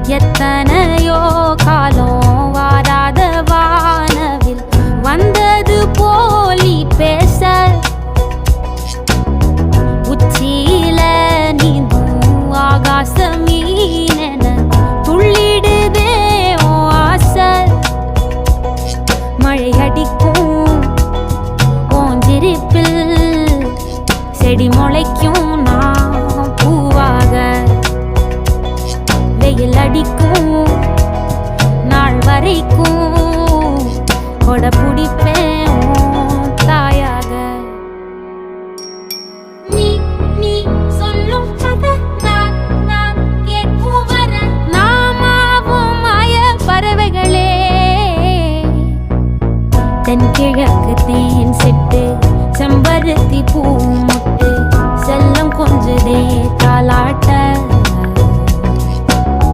எத்தனையோ காலம் வாராத வானவில் வந்தது போலி பேச உச்சியில நீந்தும் ஆகாச மீனென துள்ளிடுதே ஓ ஆசை மழை அடிக்கும் ஓஞ்சிருப்பில் செடி முளைக்கும் நான் பூவாக வெயில் அடிக்கும் நாள் வரைக்கும் கொடை பிடிப்பேன் தாயாக நீ நீ சொல்லும் கதை நான் கேட்கும் வர நாமாவும் மாய பறவைகளே தென்கிழக்கு தேன்